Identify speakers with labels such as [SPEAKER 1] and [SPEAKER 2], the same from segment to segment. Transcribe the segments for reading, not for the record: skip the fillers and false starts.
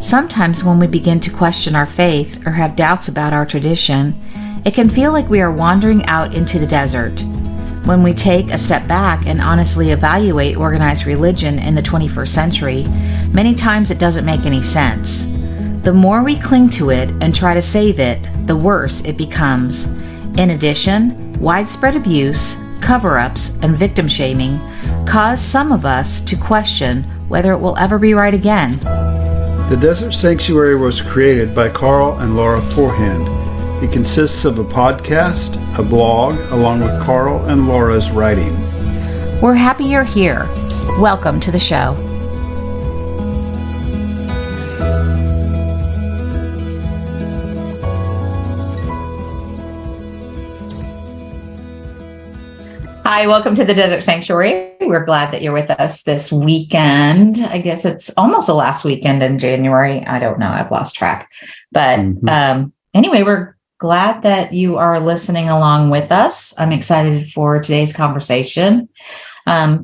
[SPEAKER 1] Sometimes when we begin to question our faith or have doubts about our tradition, it can feel like we are wandering out into the desert. When we take a step back and honestly evaluate organized religion in the 21st century, many times it doesn't make any sense. The more we cling to it and try to save it, the worse it becomes. In addition, widespread abuse, cover-ups, and victim shaming cause some of us to question whether it will ever be right again.
[SPEAKER 2] The Desert Sanctuary was created by Karl and Laci Forehand. It consists of a podcast, a blog, along with Karl and Laura's writing.
[SPEAKER 1] We're happy you're here. Welcome to the show. Hi, welcome to the Desert Sanctuary. We're glad that you're with us this weekend. I guess it's almost the last weekend in January. I don't know. I've lost track. But anyway, we're glad that you are listening along with us. I'm excited for today's conversation.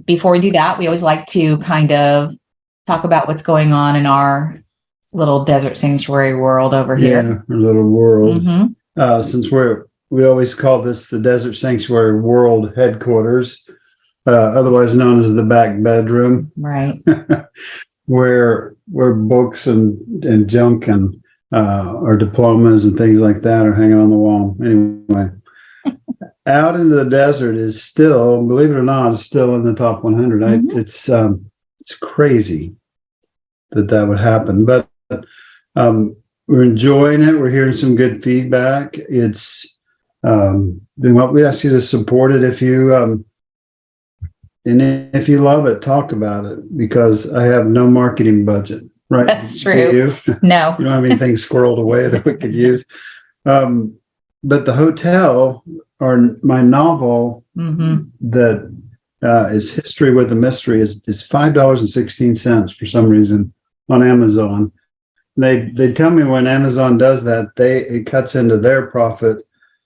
[SPEAKER 1] Before we do that, we always like to kind of talk about what's going on in our little Desert Sanctuary world over here.
[SPEAKER 2] Yeah, our little world. Since we always call this the Desert Sanctuary World Headquarters, otherwise known as the back bedroom.
[SPEAKER 1] Right.
[SPEAKER 2] where books and junk and our diplomas and things like that are hanging on the wall. Anyway, out into the desert is still, believe it or not, is still in the top 100. It's crazy that would happen, but we're enjoying it. We're hearing some good feedback. We ask you to support it if you and if you love it, talk about it, because I have no marketing budget. Right?
[SPEAKER 1] That's true. No,
[SPEAKER 2] you don't have anything squirreled away that we could use. But the hotel, or my novel that is History with a Mystery, is $5.16 for some reason on Amazon. They tell me when Amazon does that, it cuts into their profit,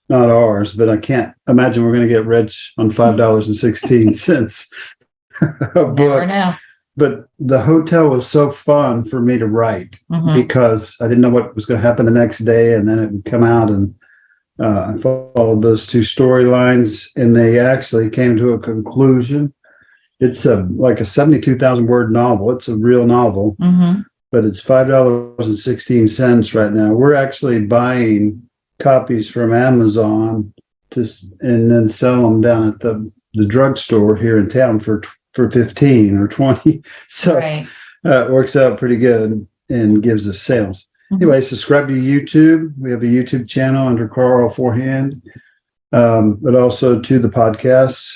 [SPEAKER 2] not ours, but I can't imagine we're going to get rich on $5.16 a book.
[SPEAKER 1] Never know.
[SPEAKER 2] But the hotel was so fun for me to write because I didn't know what was going to happen the next day, and then it would come out, and I followed those two storylines, and they actually came to a conclusion. It's like a 72,000 word novel. It's a real novel, but it's $5.16 right now. We're actually buying copies from Amazon and then sell them down at the drugstore here in town for 15 or 20. So
[SPEAKER 1] right.
[SPEAKER 2] It works out pretty good and gives us sales. Anyway, subscribe to YouTube. We have a YouTube channel under Karl Forehand, but also to the podcasts,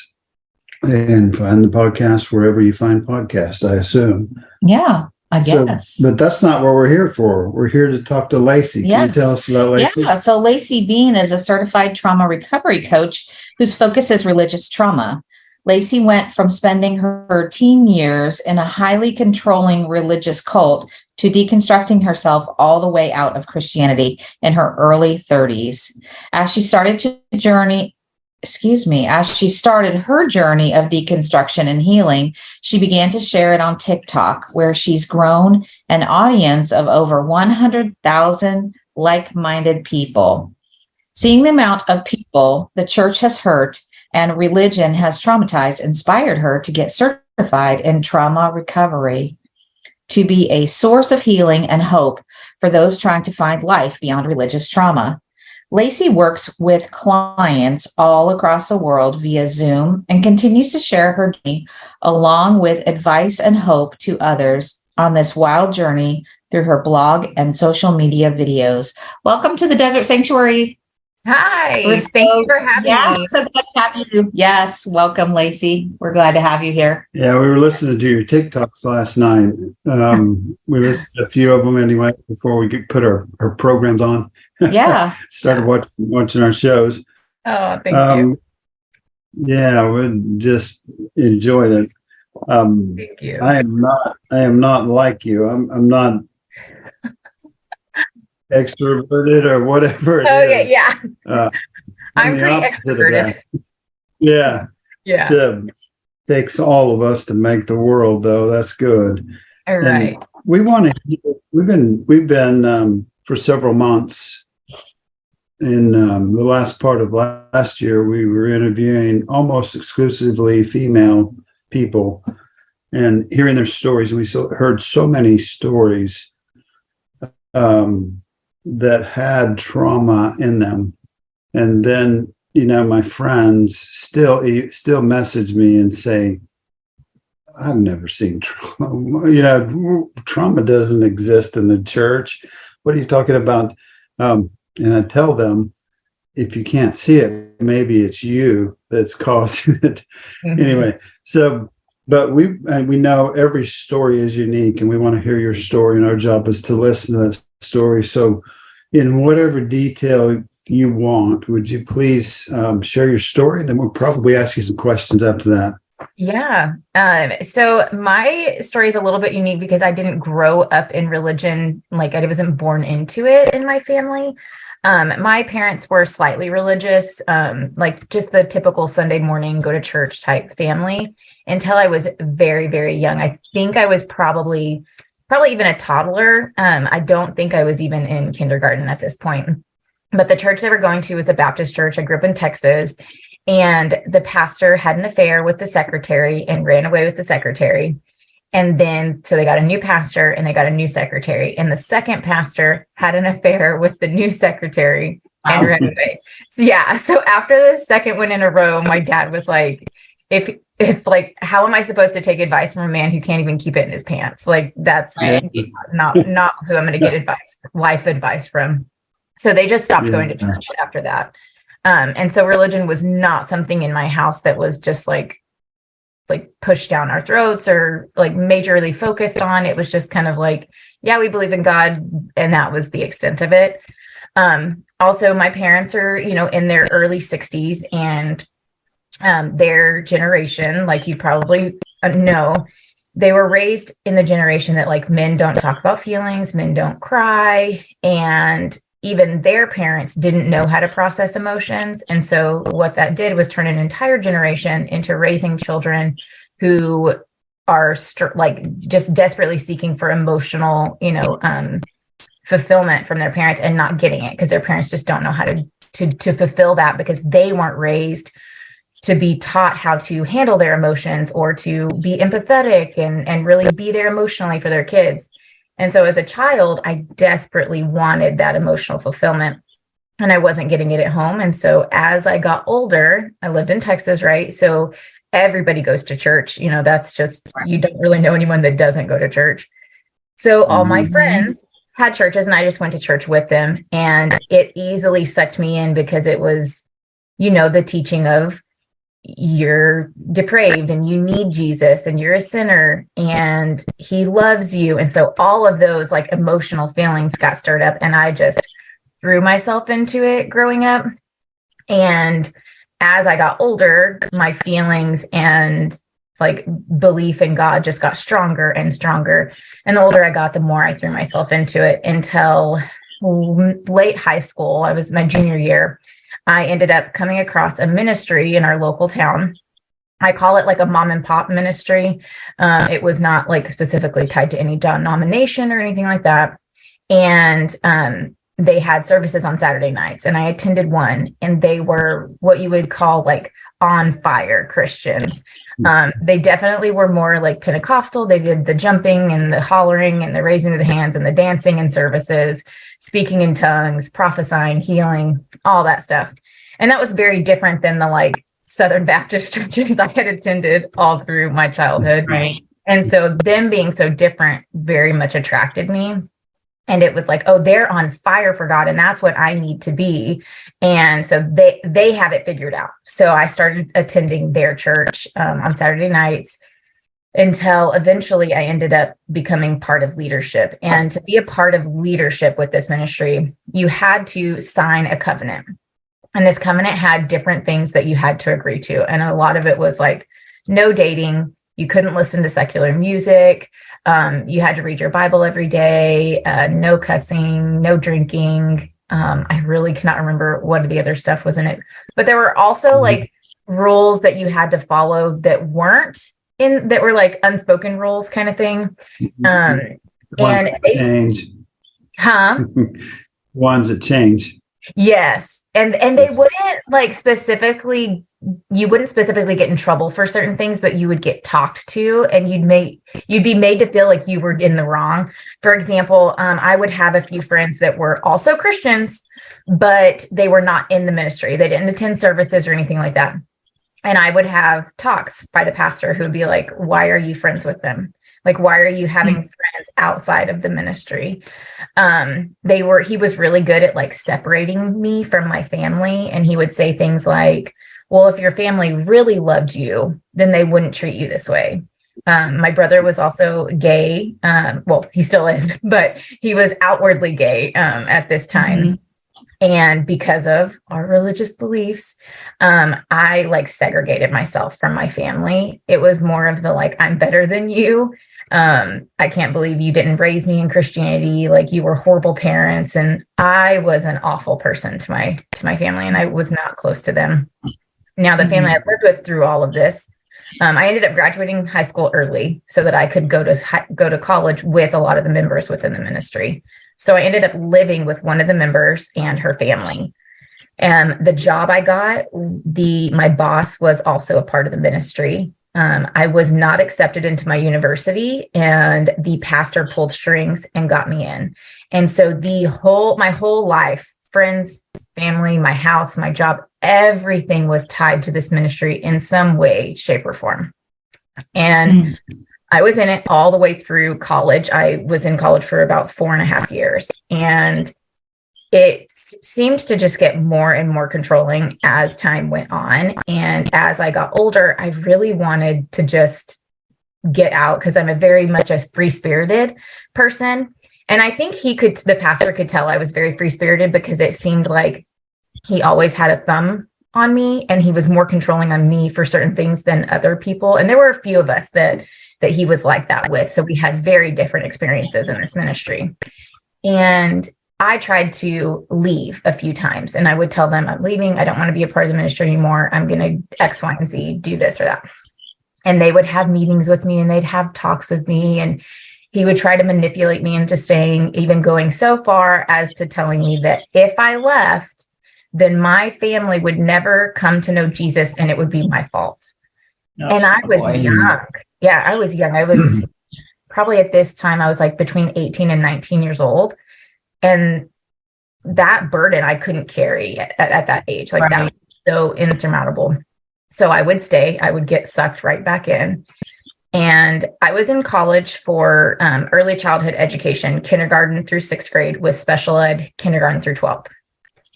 [SPEAKER 2] and find the podcast wherever you find podcasts, I assume.
[SPEAKER 1] Yeah. I guess.
[SPEAKER 2] But that's not what we're here for. We're here to talk to Laci. Can you tell us about Laci?
[SPEAKER 1] Yeah, so Laci Bean is a certified trauma recovery coach whose focus is religious trauma. Laci went from spending her teen years in a highly controlling religious cult to deconstructing herself all the way out of Christianity in her early 30s. As she started her journey of deconstruction and healing, she began to share it on TikTok, where she's grown an audience of over 100,000 like-minded people. Seeing the amount of people the church has hurt and religion has traumatized inspired her to get certified in trauma recovery, to be a source of healing and hope for those trying to find life beyond religious trauma. Laci works with clients all across the world via Zoom and continues to share her journey along with advice and hope to others on this wild journey through her blog and social media videos. Welcome to the Desert Sanctuary.
[SPEAKER 3] Hi, thank you for having me.
[SPEAKER 1] So glad to have you. Yes, welcome, Laci. We're glad to have you here.
[SPEAKER 2] Yeah, we were listening to your TikToks last night. We listened to a few of them anyway before we could put our programs on.
[SPEAKER 1] Yeah.
[SPEAKER 2] Started watching our shows.
[SPEAKER 3] Oh, thank you.
[SPEAKER 2] Yeah, we just enjoyed it.
[SPEAKER 3] Thank you.
[SPEAKER 2] I am not like you. I'm not extroverted or whatever it is.
[SPEAKER 3] Yeah. I'm pretty extroverted.
[SPEAKER 2] Yeah.
[SPEAKER 3] Yeah.
[SPEAKER 2] Takes all of us to make the world, though. That's good.
[SPEAKER 3] All right.
[SPEAKER 2] And we want to hear we've been for several months. In the last part of last year, we were interviewing almost exclusively female people and hearing their stories. And we heard so many stories that had trauma in them. And then, my friends still message me and say, I've never seen trauma. Trauma doesn't exist in the church. What are you talking about? And I tell them, if you can't see it, maybe it's you that's causing it. Mm-hmm. Anyway, but we know every story is unique, and we want to hear your story, and our job is to listen to that story. So in whatever detail you want, would you please share your story? And then we'll probably ask you some questions after that.
[SPEAKER 4] Yeah. So my story is a little bit unique because I didn't grow up in religion. Like, I wasn't born into it in my family. My parents were slightly religious, like just the typical Sunday morning, go to church type family until I was very, very young. I think I was probably even a toddler. I don't think I was even in kindergarten at this point, but the church they were going to was a Baptist church. I grew up in Texas, and the pastor had an affair with the secretary and ran away with the secretary. And then, so they got a new pastor and they got a new secretary. And the second pastor had an affair with the new secretary and ran away. So yeah. So after the second one in a row, my dad was like, if like, how am I supposed to take advice from a man who can't even keep it in his pants? Like, that's not who I'm going to get life advice from. So they just stopped going to church after that. And so religion was not something in my house that was just like pushed down our throats or like majorly focused on. It was just kind of like, yeah, we believe in God. And that was the extent of it. Also, my parents are, in their early 60s, and their generation, like you probably know, they were raised in the generation that like men don't talk about feelings, men don't cry. And even their parents didn't know how to process emotions. And so what that did was turn an entire generation into raising children who are just desperately seeking for emotional, fulfillment from their parents and not getting it because their parents just don't know how to fulfill that because they weren't raised to be taught how to handle their emotions or to be empathetic and really be there emotionally for their kids. And so as a child, I desperately wanted that emotional fulfillment, and I wasn't getting it at home. And so as I got older, I lived in Texas, right? So everybody goes to church. That's just, you don't really know anyone that doesn't go to church. So all my friends had churches, and I just went to church with them. And it easily sucked me in because it was, the teaching of, you're depraved and you need Jesus and you're a sinner and he loves you. And so all of those like emotional feelings got stirred up, and I just threw myself into it growing up. And as I got older, my feelings and like belief in God just got stronger and stronger. And the older I got, the more I threw myself into it until late high school. I was my junior year. I ended up coming across a ministry in our local town. I call it like a mom and pop ministry. It was not like specifically tied to any denomination or anything like that. And they had services on Saturday nights, and I attended one, and they were what you would call like on fire Christians. They definitely were more like Pentecostal. They did the jumping and the hollering and the raising of the hands and the dancing and services, speaking in tongues, prophesying, healing, all that stuff. And that was very different than the like Southern Baptist churches I had attended all through my childhood.
[SPEAKER 1] Right.
[SPEAKER 4] And so them being so different very much attracted me. And it was like, oh, they're on fire for God, and that's what I need to be. And so they have it figured out. So I started attending their church on Saturday nights until eventually I ended up becoming part of leadership. And to be a part of leadership with this ministry, you had to sign a covenant. And this covenant had different things that you had to agree to. And a lot of it was like no dating. You couldn't listen to secular music. You had to read your Bible every day, no cussing, no drinking. I really cannot remember what the other stuff was in it. But there were also like rules that you had to follow that were like unspoken rules kind of thing. And
[SPEAKER 2] change.
[SPEAKER 4] huh?
[SPEAKER 2] Ones that change.
[SPEAKER 4] Yes. And they wouldn't like specifically, you wouldn't specifically get in trouble for certain things, but you would get talked to and you'd be made to feel like you were in the wrong. For example, I would have a few friends that were also Christians, but they were not in the ministry. They didn't attend services or anything like that. And I would have talks by the pastor who would be like, why are you friends with them? Like, why are you having friends outside of the ministry? He was really good at like separating me from my family. And he would say things like, well, if your family really loved you, then they wouldn't treat you this way. My brother was also gay. Well, he still is, but he was outwardly gay at this time. Mm-hmm. And because of our religious beliefs, I like segregated myself from my family. It was more of the like, I'm better than you. I can't believe you didn't raise me in Christianity. Like you were horrible parents. And I was an awful person to my family, and I was not close to them. Now, the family I lived with through all of this, I ended up graduating high school early so that I could go to college with a lot of the members within the ministry. So I ended up living with one of the members and her family. And the job I got, my boss was also a part of the ministry. I was not accepted into my university, and the pastor pulled strings and got me in. And so my whole life, friends, family, my house, my job, everything was tied to this ministry in some way, shape, or form. And I was in it all the way through college. I was in college for about 4.5 years, and it seemed to just get more and more controlling as time went on. And as I got older, I really wanted to just get out because I'm a very much a free-spirited person. And I think the pastor could tell I was very free-spirited because it seemed like he always had a thumb on me, and he was more controlling on me for certain things than other people. And there were a few of us that he was like that with. So we had very different experiences in this ministry. And I tried to leave a few times, and I would tell them I'm leaving. I don't want to be a part of the ministry anymore. I'm going to X, Y, and Z, do this or that. And they would have meetings with me, and they'd have talks with me, and he would try to manipulate me into staying, even going so far as to telling me that if I left, then my family would never come to know Jesus, and it would be my fault. And I was young. Yeah, I was young. I was probably at this time, I was like between 18 and 19 years old. And that burden I couldn't carry at that age. Like that was so insurmountable. So I would stay. I would get sucked right back in. And I was in college for early childhood education, kindergarten through 6th grade, with special ed, kindergarten through 12th.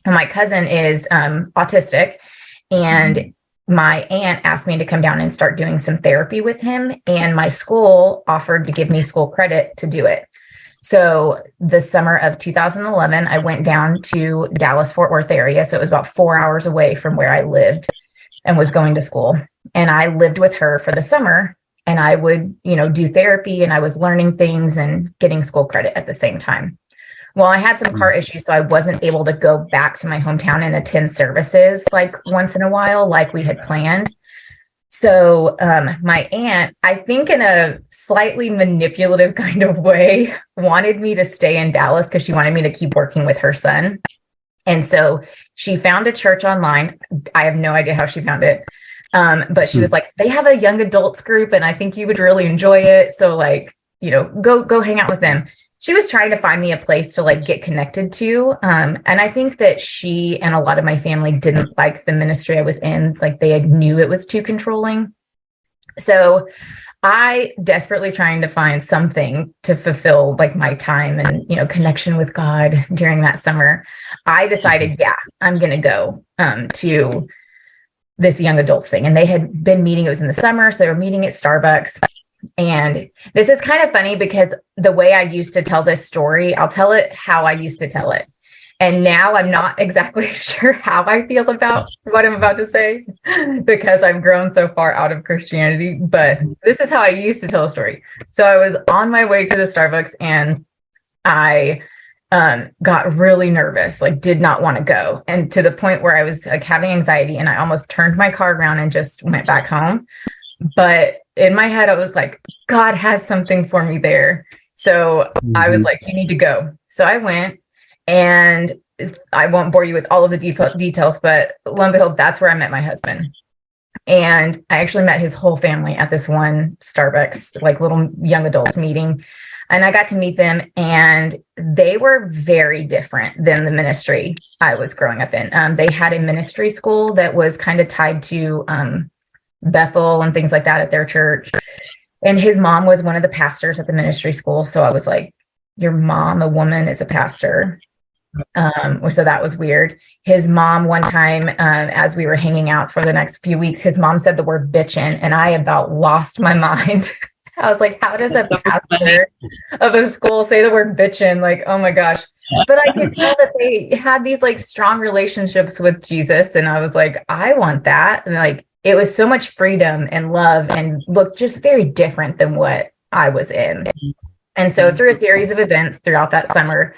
[SPEAKER 4] And my cousin is autistic, and my aunt asked me to come down and start doing some therapy with him. And my school offered to give me school credit to do it. So the summer of 2011, I went down to Dallas, Fort Worth area. So it was about 4 hours away from where I lived and was going to school. And I lived with her for the summer, and I would, do therapy, and I was learning things and getting school credit at the same time. Well, I had some car issues, so I wasn't able to go back to my hometown and attend services like once in a while, like we had planned. So my aunt, I think in a slightly manipulative kind of way, wanted me to stay in Dallas because she wanted me to keep working with her son. And so she found a church online. I have no idea how she found it. But she was like, they have a young adults group, and I think you would really enjoy it. So go hang out with them. She was trying to find me a place to get connected to. And I think that she and a lot of my family didn't like the ministry I was in. They knew it was too controlling. So I desperately trying to find something to fulfill my time and, connection with God during that summer. I decided, I'm going to go to this young adults thing. And they had been meeting, it was in the summer. So they were meeting at Starbucks. And this is kind of funny because the way I used to tell this story, I'll tell it how I used to tell it. And now I'm not exactly sure how I feel about what I'm about to say because I've grown so far out of Christianity. But this is how I used to tell a story. So I was on my way to the Starbucks, and I got really nervous, did not want to go. And to the point where I was having anxiety, and I almost turned my car around and just went back home. But in my head, I was like, God has something for me there. So I was like, you need to go. So I went, and I won't bore you with all of the details, but lo and behold, that's where I met my husband. And I actually met his whole family at this one Starbucks, like little young adults meeting. And I got to meet them, and they were very different than the ministry I was growing up in. They had a ministry school that was kind of tied to Bethel and things like that at their church. And his mom was one of the pastors at the ministry school. So I was like, your mom, a woman, is a pastor. So that was weird. His mom, one time, as we were hanging out for the next few weeks, his mom said the word bitchin', and I about lost my mind. I was like, how does a pastor of a school say the word bitchin'? Like, oh my gosh. But I could tell that they had these like strong relationships with Jesus. And I was like, I want that. And like, it was so much freedom and love and looked just very different than what I was in. And so through a series of events throughout that summer,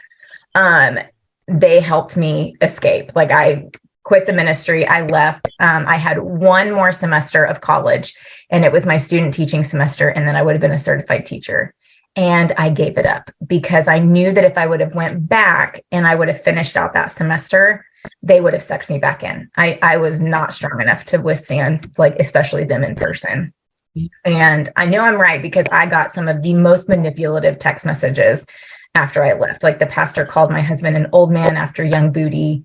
[SPEAKER 4] they helped me escape. Like, I quit the ministry. I left. I had one more semester of college, and it was my student teaching semester. And then I would have been a certified teacher. And I gave it up because I knew that if I would have went back and I would have finished out that semester, they would have sucked me back in. I was not strong enough to withstand, like, especially them in person. And I know I'm right because I got some of the most manipulative text messages after I left. Like, the pastor called my husband an old man after young booty.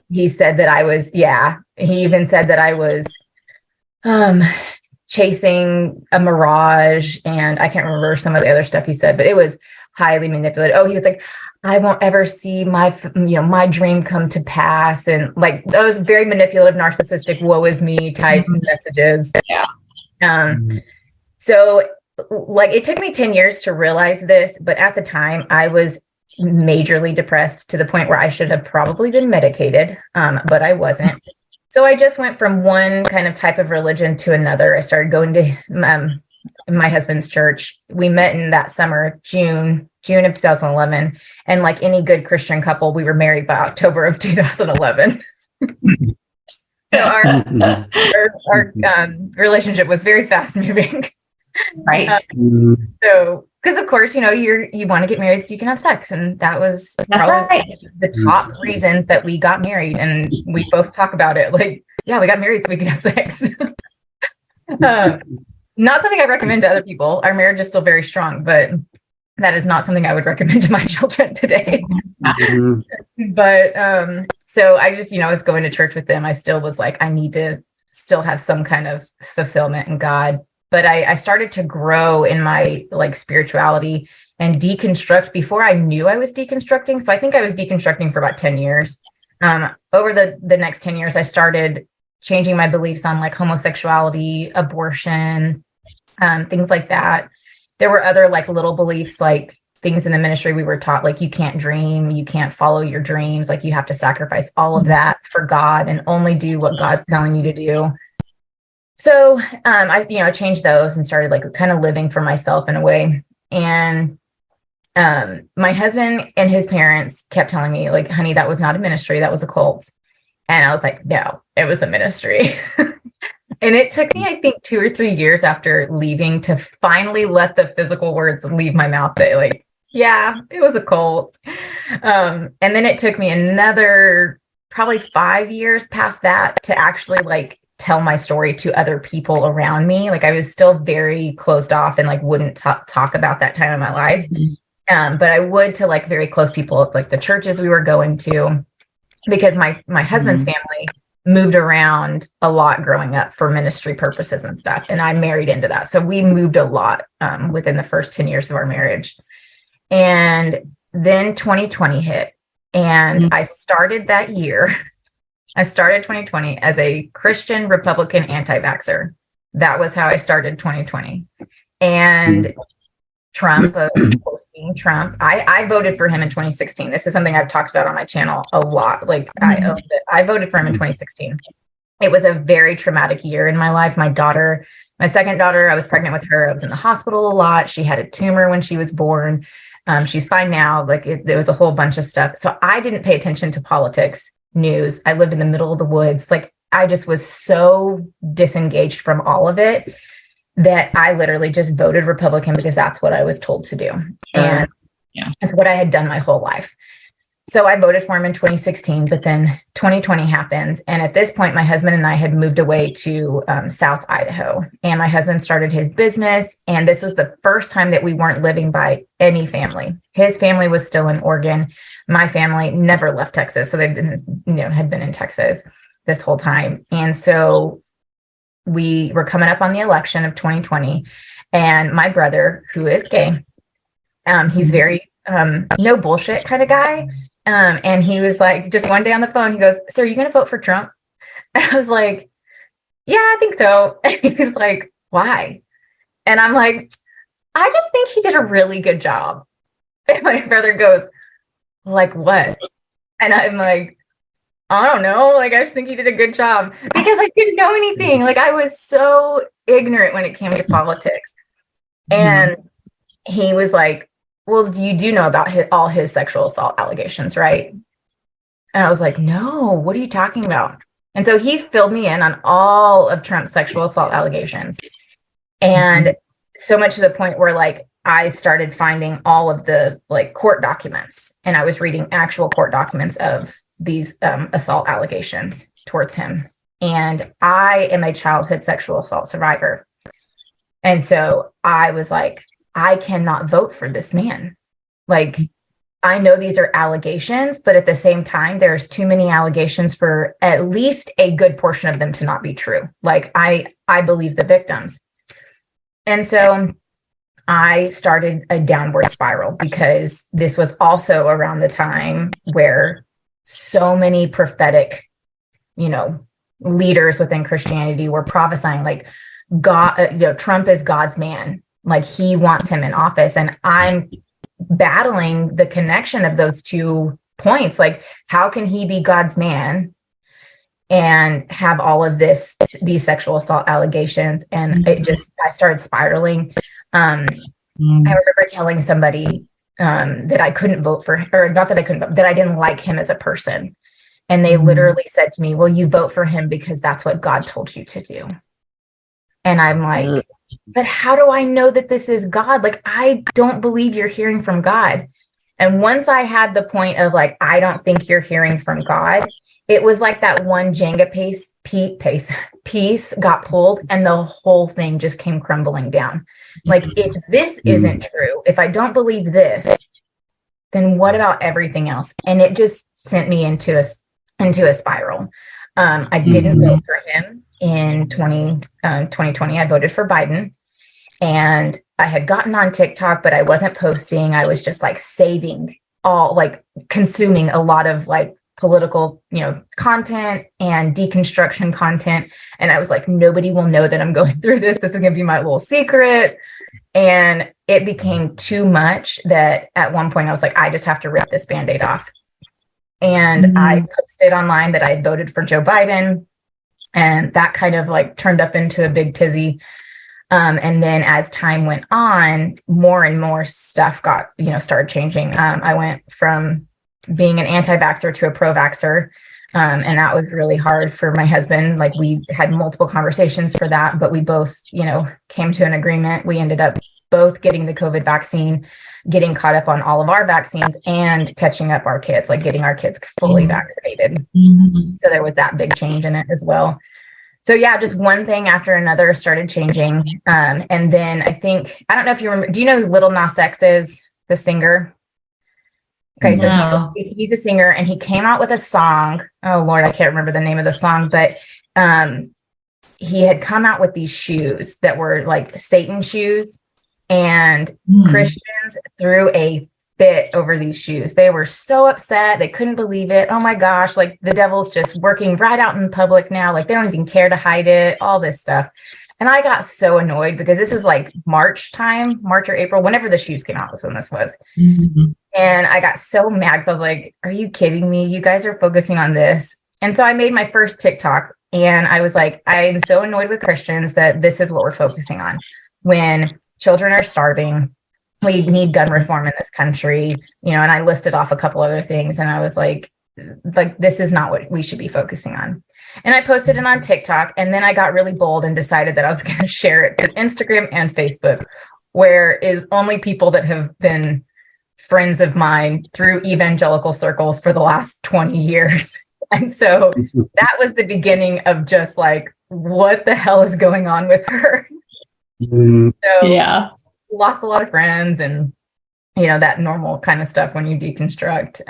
[SPEAKER 4] He said that I was, he even said that I was chasing a mirage, and I can't remember some of the other stuff he said, but it was highly manipulative. Oh, he was like, I won't ever see my dream come to pass. And like those very manipulative, narcissistic, woe is me type messages. So like, it took me 10 years to realize this, but at the time I was majorly depressed to the point where I should have probably been medicated, but I wasn't. So I just went from one kind of type of religion to another. I started going to my husband's church. We met in that summer, June of 2011. And like any good Christian couple, we were married by October of 2011. So our relationship was very fast moving.
[SPEAKER 1] Right.
[SPEAKER 4] So, because of course, you want to get married so you can have sex. And that was probably the top reasons that we got married. And we both talk about it. Like, yeah, we got married so we could have sex. Not something I recommend to other people. Our marriage is still very strong, but that is not something I would recommend to my children today. But so I just, was going to church with them. I still was like, I need to still have some kind of fulfillment in God. But I started to grow in my like spirituality and deconstruct before I knew I was deconstructing. So I think I was deconstructing for about 10 years. Over the next 10 years, I started changing my beliefs on like homosexuality, abortion, things like that. There were other like little beliefs, like things in the ministry we were taught, like you can't dream, you can't follow your dreams, like you have to sacrifice all of that for God and only do what God's telling you to do. So I changed those and started like kind of living for myself in a way. And my husband and his parents kept telling me, like, honey, that was not a ministry, that was a cult. And I was like, no, it was a ministry. And it took me, I think, 2 or 3 years after leaving to finally let the physical words leave my mouth that like, yeah, it was a cult. And then it took me another probably 5 years past that to actually like tell my story to other people around me. Like, I was still very closed off and like wouldn't talk about that time in my life. But I would to like very close people, like the churches we were going to, because my husband's family moved around a lot growing up for ministry purposes and stuff. And I married into that. So we moved a lot within the first 10 years of our marriage. And then 2020 hit. And I started that year. I started 2020 as a Christian Republican anti-vaxxer. That was how I started 2020. And Trump, of course, being Trump, I voted for him in 2016. This is something I've talked about on my channel a lot. Like, I voted for him in 2016. It was a very traumatic year in my life. My second daughter, I was pregnant with her. I was in the hospital a lot. She had a tumor when she was born. She's fine now. Like, there was a whole bunch of stuff. So I didn't pay attention to politics, news. I lived in the middle of the woods. Like, I just was so disengaged from all of it. that I literally just voted Republican because that's what I was told to do. And that's what I had done my whole life. So I voted for him in 2016, but then 2020 happens. And at this point, my husband and I had moved away to South Idaho, and my husband started his business. And this was the first time that we weren't living by any family. His family was still in Oregon. My family never left Texas. So they've been, had been in Texas this whole time. And so we were coming up on the election of 2020, and my brother, who is gay, he's very no bullshit kind of guy. And he was like, just one day on the phone, he goes, "So are you going to vote for Trump?" And I was like, "Yeah, I think so." And he was like, "Why?" And I'm like, "I just think he did a really good job." And my brother goes, "Like what?" And I'm like, "I don't know. Like, I just think he did a good job," because I didn't know anything. Like, I was so ignorant when it came to politics. And he was like, "Well, you do know about all his sexual assault allegations, right?" And I was like, "No, what are you talking about?" And so he filled me in on all of Trump's sexual assault allegations. And so much to the point where, like, I started finding all of the like court documents, and I was reading actual court documents of these assault allegations towards him. And I am a childhood sexual assault survivor. And so I was like, I cannot vote for this man. Like, I know these are allegations, but at the same time, there's too many allegations for at least a good portion of them to not be true. Like, I believe the victims. And so I started a downward spiral, because this was also around the time where so many prophetic, leaders within Christianity were prophesying, like, God, Trump is God's man. Like, he wants him in office. And I'm battling the connection of those 2 points. Like, how can he be God's man and have all of these sexual assault allegations? And I started spiraling. I remember telling somebody that I couldn't vote for, or not that I couldn't vote, that I didn't like him as a person. And they literally said to me, "Well, you vote for him because that's what God told you to do." And I'm like, "But how do I know that this is God? Like, I don't believe you're hearing from God." And once I had the point of like, I don't think you're hearing from God, it was like that one Jenga piece got pulled, and the whole thing just came crumbling down. Like, if this isn't true, if I don't believe this, then what about everything else? And it just sent me into a spiral. I didn't vote for him in 2020. I voted for Biden, and I had gotten on TikTok, but I wasn't posting. I was just like consuming a lot of like political, content and deconstruction content. And I was like, nobody will know that I'm going through this. This is going to be my little secret. And it became too much that at one point I was like, I just have to rip this Band-Aid off. And I posted online that I had voted for Joe Biden. And that kind of like turned up into a big tizzy. And then as time went on, more and more stuff got, started changing. I went from being an anti-vaxxer to a pro-vaxxer. And that was really hard for my husband. Like, we had multiple conversations for that, but we both, came to an agreement. We ended up both getting the COVID vaccine, getting caught up on all of our vaccines, and catching up our kids, like getting our kids fully vaccinated. So there was that big change in it as well. So yeah, just one thing after another started changing. And then I don't know if you remember, do you know who Lil Nas X is, the singer? Okay, so he's a singer, and he came out with a song. Oh Lord, I can't remember the name of the song, but he had come out with these shoes that were like Satan shoes, and Christians threw a fit over these shoes. They were so upset. They couldn't believe it. Oh my gosh, like the devil's just working right out in public now. Like, they don't even care to hide it, all this stuff. And I got so annoyed, because this is like March or April, whenever the shoes came out was when this was. And I got so mad, because I was like, are you kidding me? You guys are focusing on this. And so I made my first TikTok, and I was like, I am so annoyed with Christians that this is what we're focusing on. When children are starving, we need gun reform in this country, and I listed off a couple other things. And I was like, like, this is not what we should be focusing on. And I posted it on TikTok, and then I got really bold and decided that I was going to share it to Instagram and Facebook, where is only people that have been friends of mine through evangelical circles for the last 20 years. And so that was the beginning of just like, what the hell is going on with her? So
[SPEAKER 5] yeah,
[SPEAKER 4] lost a lot of friends and, you know, that normal kind of stuff when you deconstruct.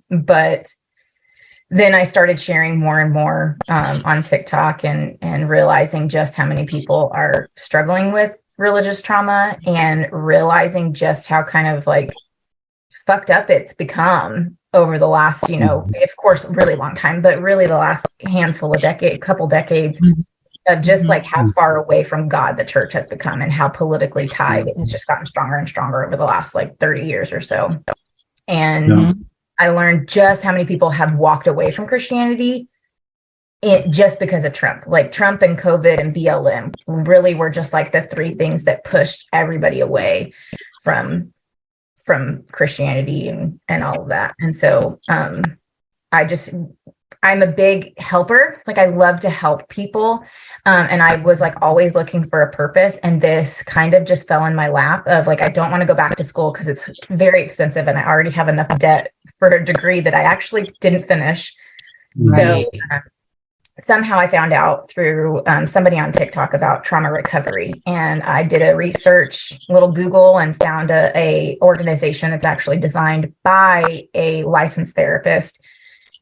[SPEAKER 4] But then I started sharing more and more on TikTok and realizing just how many people are struggling with religious trauma, and realizing just how kind of like fucked up it's become over the last, you know, of course, really long time, but really the last couple decades of just like how far away from God the church has become, and how politically tied it has just gotten stronger and stronger over the last like 30 years or so. And I learned just how many people have walked away from Christianity just because of Trump. Like Trump and COVID and BLM really were just like the three things that pushed everybody away from Christianity and all of that. And so I'm a big helper. Like I love to help people. And I was like always looking for a purpose. And this kind of just fell in my lap of like, I don't want to go back to school because it's very expensive. And I already have enough debt for a degree that I actually didn't finish. Right. So somehow I found out through somebody on TikTok about trauma recovery. And I did a little Google, and found a organization that's actually designed by a licensed therapist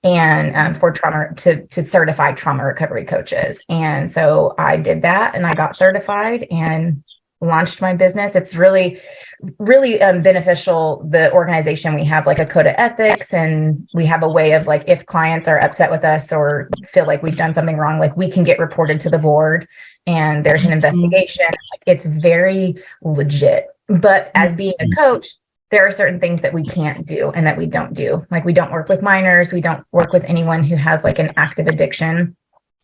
[SPEAKER 4] and for trauma to certify trauma recovery coaches. And so I did that, and I got certified and launched my business. It's really, really beneficial. The organization, we have like a code of ethics, and we have a way of like, if clients are upset with us or feel like we've done something wrong, like we can get reported to the board and there's an investigation. It's very legit. But as being a coach, there are certain things that we can't do and that we don't do. Like we don't work with minors. We don't work with anyone who has like an active addiction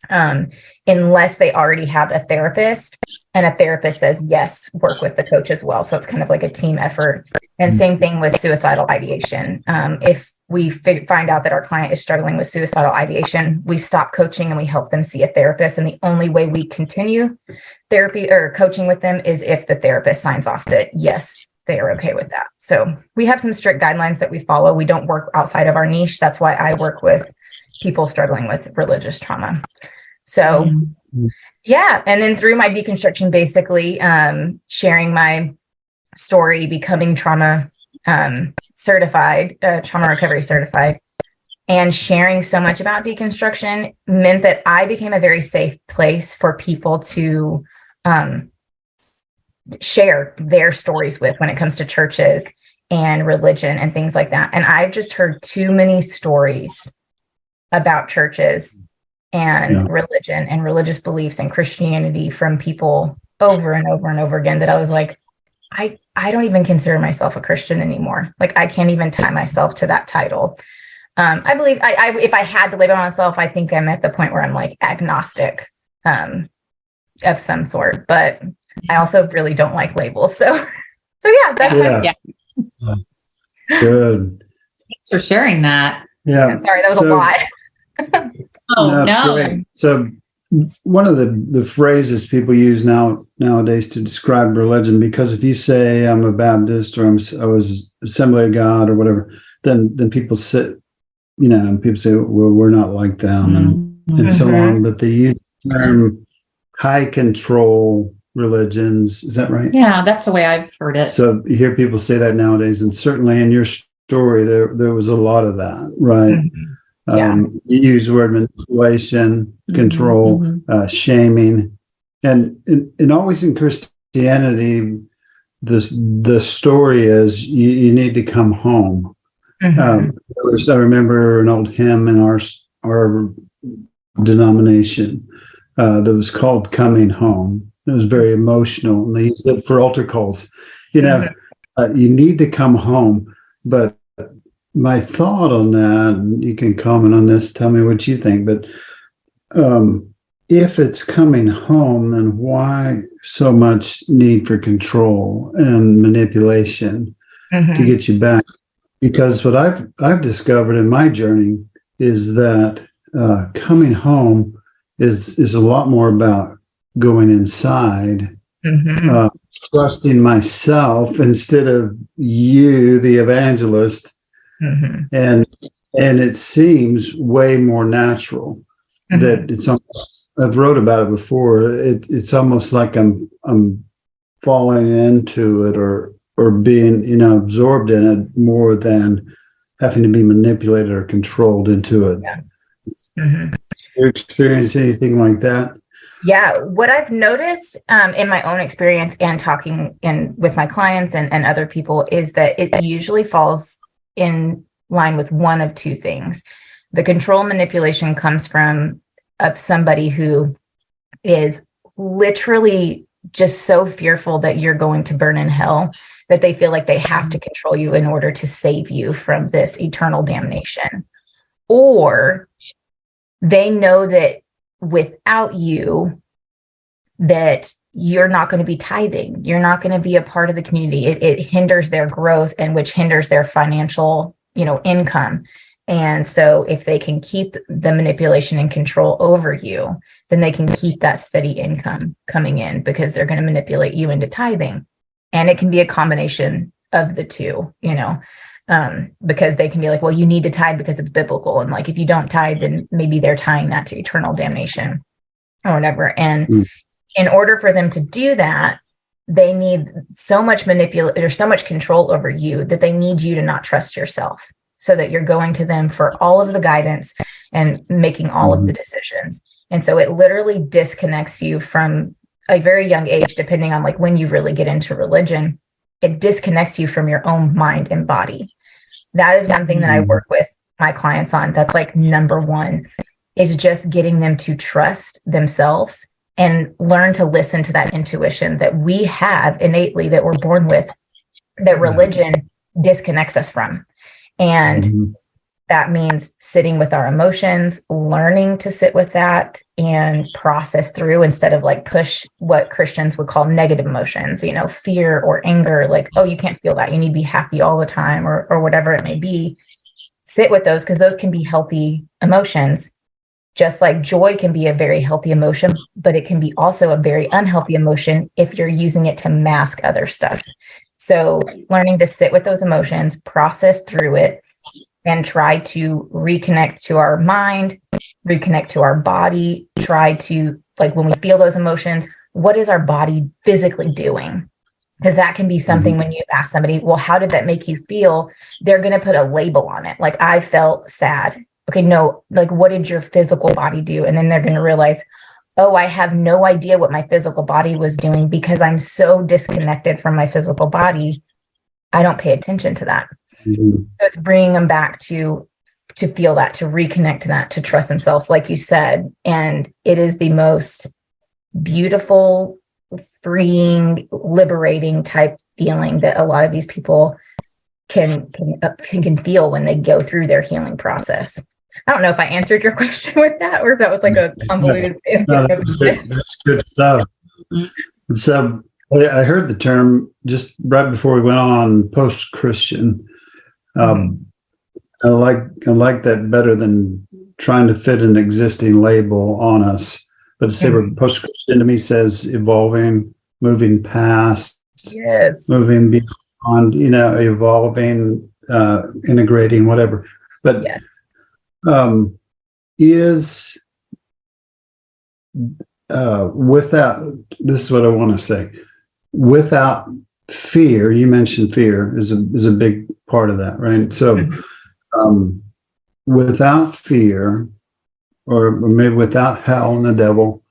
[SPEAKER 4] unless they already have a therapist, and a therapist says, yes, work with the coach as well. So it's kind of like a team effort. And same thing with suicidal ideation. If we find out that our client is struggling with suicidal ideation, we stop coaching and we help them see a therapist. And the only way we continue therapy or coaching with them is if the therapist signs off that, yes, they are okay with that. So we have some strict guidelines that we follow. We don't work outside of our niche. That's why I work with people struggling with religious trauma. So yeah. And then through my deconstruction, basically sharing my story, becoming trauma certified, trauma recovery certified, and sharing so much about deconstruction meant that I became a very safe place for people to share their stories with when it comes to churches and religion and things like that. And I've just heard too many stories about churches and religion and religious beliefs and Christianity from people over and over and over again that I was like, I don't even consider myself a Christian anymore. Like I can't even tie myself to that title. I believe if I had to label myself, I think I'm at the point where I'm like agnostic of some sort, but I also really don't like labels. So yeah, that's my
[SPEAKER 2] Good.
[SPEAKER 1] Thanks for sharing that.
[SPEAKER 2] Yeah.
[SPEAKER 4] Sorry, that was a lot.
[SPEAKER 1] Oh, no.
[SPEAKER 2] So one of the phrases people use nowadays to describe religion, because if you say I'm a Baptist or I was Assembly of God or whatever, then people say, people say, well, we're not like them and so on. But they use the term high control religions. Is that right?
[SPEAKER 1] Yeah, that's the way I've heard it.
[SPEAKER 2] So you hear people say that nowadays, and certainly in your story, there was a lot of that, right? You use the word manipulation, control, shaming, and always in Christianity, the story is you need to come home. I remember an old hymn in our denomination that was called "Coming Home." It was very emotional, and they used it for altar calls. You need to come home. But my thought on that, and you can comment on this, tell me what you think, but if it's coming home, then why so much need for control and manipulation to get you back? Because what I've discovered in my journey is that coming home is a lot more about going inside, trusting myself instead of you, the evangelist, and it seems way more natural. That it's almost, I've wrote about it before. It's almost like I'm falling into it or being absorbed in it more than having to be manipulated or controlled into it.
[SPEAKER 4] Yeah.
[SPEAKER 2] You experience anything like that?
[SPEAKER 4] Yeah, what I've noticed in my own experience and talking with my clients and other people is that it usually falls in line with one of two things. The control manipulation comes from somebody who is literally just so fearful that you're going to burn in hell that they feel like they have to control you in order to save you from this eternal damnation. Or they know that without you, that you're not going to be tithing. You're not going to be a part of the community. It hinders their growth, and which hinders their financial, income. And so if they can keep the manipulation and control over you, then they can keep that steady income coming in, because they're going to manipulate you into tithing. And it can be a combination of the two, because they can be like, well, you need to tithe because it's biblical. And like, if you don't tithe, then maybe they're tying that to eternal damnation or whatever. And in order for them to do that, they need so much or so much control over you that they need you to not trust yourself, so that you're going to them for all of the guidance and making all of the decisions. And so it literally disconnects you from a very young age, depending on like when you really get into religion, it disconnects you from your own mind and body. That is one thing that I work with my clients on. That's like number one, is just getting them to trust themselves and learn to listen to that intuition that we have innately, that we're born with, that religion disconnects us from. And that means sitting with our emotions, learning to sit with that and process through, instead of like push what Christians would call negative emotions, fear or anger, like, oh, you can't feel that, you need to be happy all the time, or whatever it may be. Sit with those, because those can be healthy emotions. Just like joy can be a very healthy emotion, but it can be also a very unhealthy emotion if you're using it to mask other stuff. So learning to sit with those emotions, process through it, and try to reconnect to our mind, reconnect to our body, try to, like, when we feel those emotions, what is our body physically doing? Because that can be something when you ask somebody, well, how did that make you feel? They're going to put a label on it. Like, I felt sad. Okay, no, like, what did your physical body do? And then they're going to realize, oh, I have no idea what my physical body was doing, because I'm so disconnected from my physical body. I don't pay attention to that. So it's bringing them back to feel that, to reconnect to that, to trust themselves, like you said. And it is the most beautiful, freeing, liberating type feeling that a lot of these people can feel when they go through their healing process. I don't know if I answered your question with that, or if that was like a convoluted.
[SPEAKER 2] No, that's good stuff. So I heard the term just right before we went on, post-Christian. I like that better than trying to fit an existing label on us. But to say post-Christian to me says evolving, moving past, moving beyond, evolving, integrating, whatever. But is without, this is what I want to say, without fear, you mentioned fear is a big part of that, right? So without fear, or maybe without hell and the devil,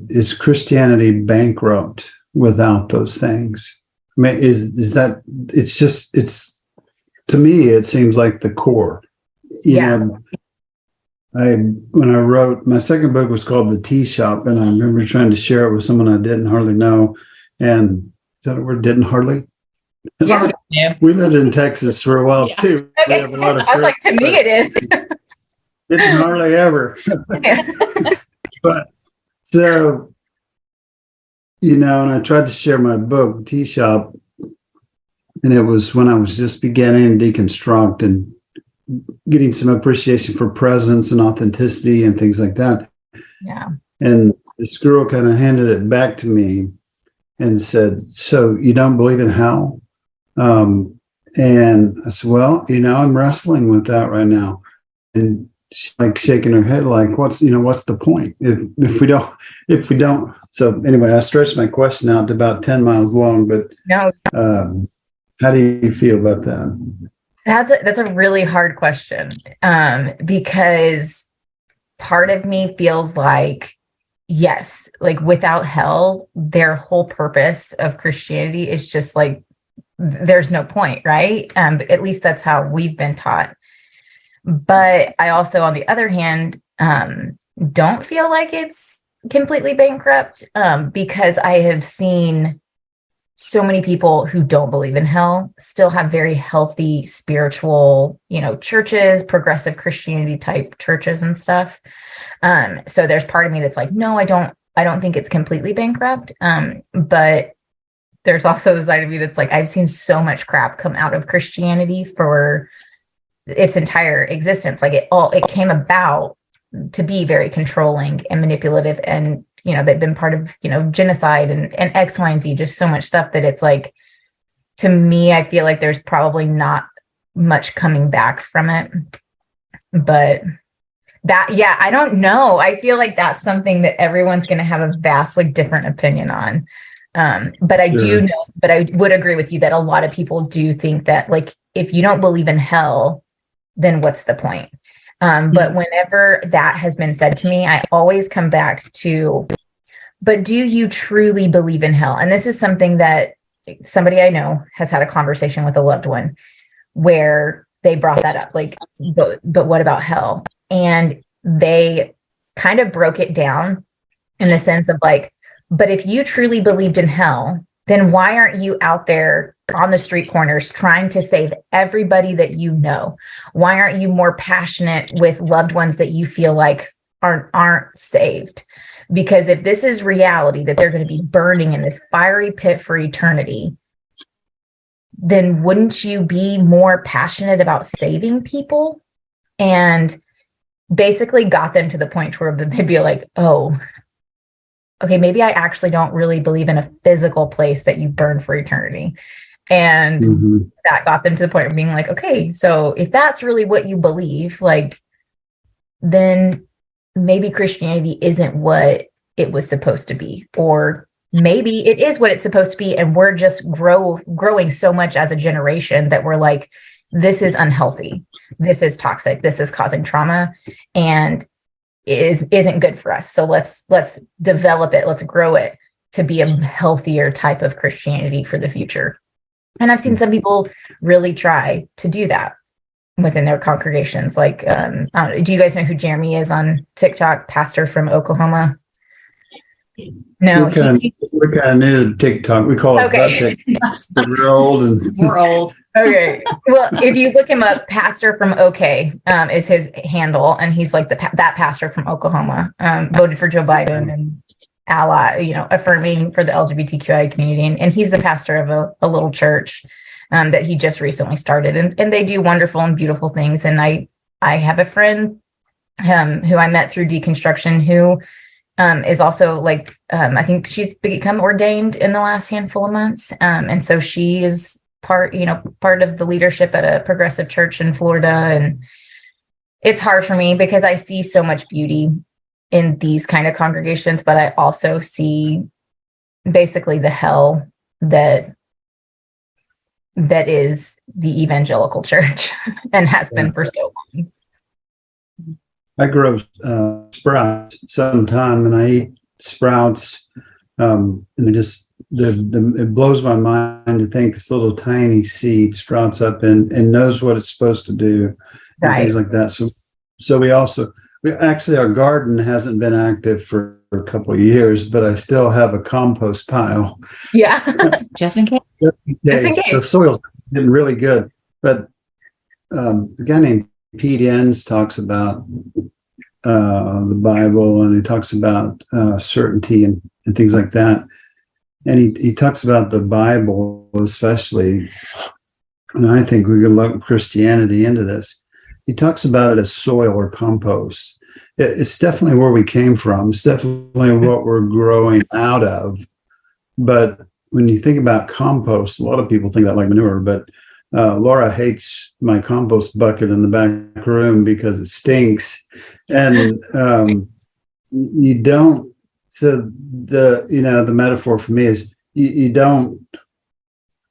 [SPEAKER 2] is Christianity bankrupt without those things? I mean, is that, it's to me, it seems like the core. You know, when I wrote, my second book was called The Tea Shop, and I remember trying to share it with someone I didn't hardly know. And is that a word? Didn't hardly?
[SPEAKER 1] Yeah.
[SPEAKER 2] We lived in Texas for a while too. We have a lot of
[SPEAKER 4] I was like, to me it is.
[SPEAKER 2] Didn't hardly ever. But so, and I tried to share my book, Tea Shop, and it was when I was just beginning to deconstruct and getting some appreciation for presence and authenticity and things like that.
[SPEAKER 4] Yeah.
[SPEAKER 2] And this girl kind of handed it back to me and said, "So you don't believe in hell?" And I said, "Well, I'm wrestling with that right now." And she's like shaking her head, like, what's the point if we don't. So anyway, I stretched my question out to about 10 miles long, but
[SPEAKER 4] No.
[SPEAKER 2] How do you feel about that?
[SPEAKER 4] That's a really hard question, because part of me feels like, yes, like without hell, their whole purpose of Christianity is just like, there's no point, right? At least that's how we've been taught. But I also, on the other hand, don't feel like it's completely bankrupt, because I have seen so many people who don't believe in hell still have very healthy spiritual, churches, progressive Christianity type churches and stuff. So there's part of me that's like, no, I don't think it's completely bankrupt. But there's also the side of me that's like, I've seen so much crap come out of Christianity for its entire existence. Like it came about to be very controlling and manipulative, and they've been part of genocide and X, Y, and Z, just so much stuff that it's like, to me, I feel like there's probably not much coming back from it. But I don't know. I feel like that's something that everyone's going to have a vastly different opinion on. But I do know, but I would agree with you that a lot of people do think that, like, if you don't believe in hell, then what's the point? But whenever that has been said to me, I always come back to, but do you truly believe in hell? And this is something that somebody I know has had a conversation with a loved one where they brought that up, like, but what about hell? And they kind of broke it down in the sense of like, but if you truly believed in hell, then why aren't you out there on the street corners trying to save everybody that you know? Why aren't you more passionate with loved ones that you feel like aren't saved? Because if this is reality, that they're going to be burning in this fiery pit for eternity, then wouldn't you be more passionate about saving people? And basically got them to the point where they'd be like, oh, okay, maybe I actually don't really believe in a physical place that you burn for eternity. And that got them to the point of being like, okay, so if that's really what you believe, like, then maybe Christianity isn't what it was supposed to be. Or maybe it is what it's supposed to be, and we're just growing so much as a generation that we're like, this is unhealthy, this is toxic, this is causing trauma, and isn't good for us. So let's develop it, let's grow it to be a healthier type of Christianity for the future. And I've seen some people really try to do that within their congregations. Like, do you guys know who Jeremy is on TikTok? Pastor from Oklahoma. No,
[SPEAKER 2] we're kind of new to TikTok. We call it TikTok. We're old and
[SPEAKER 1] we're old.
[SPEAKER 4] Okay. Well, if you look him up, Pastor from OK is his handle, and he's like that pastor from Oklahoma, voted for Joe Biden and affirming for the LGBTQI community, and he's the pastor of a little church that he just recently started, and they do wonderful and beautiful things. And I have a friend who I met through deconstruction who is also like, I think she's become ordained in the last handful of months. And so she is part of the leadership at a progressive church in Florida. And it's hard for me because I see so much beauty in these kind of congregations, but I also see basically the hell that is the evangelical church and has been for so long.
[SPEAKER 2] I grow sprouts sometime, and I eat sprouts, and it blows my mind to think this little tiny seed sprouts up and knows what it's supposed to do, and things like that. So we actually, our garden hasn't been active for a couple of years, but I still have a compost pile.
[SPEAKER 4] Yeah,
[SPEAKER 1] just in case.
[SPEAKER 4] Just in case.
[SPEAKER 2] The soil's been really good, but a guy named Pete Enns talks about the Bible, and he talks about certainty and things like that. And he talks about the Bible especially, and I think we can lump Christianity into this. he talks about it as soil or compost. It's definitely where we came from. It's definitely what we're growing out of. But when you think about compost, a lot of people think that like manure, but Laura hates my compost bucket in the back room because it stinks. And you don't, so the metaphor for me is you don't,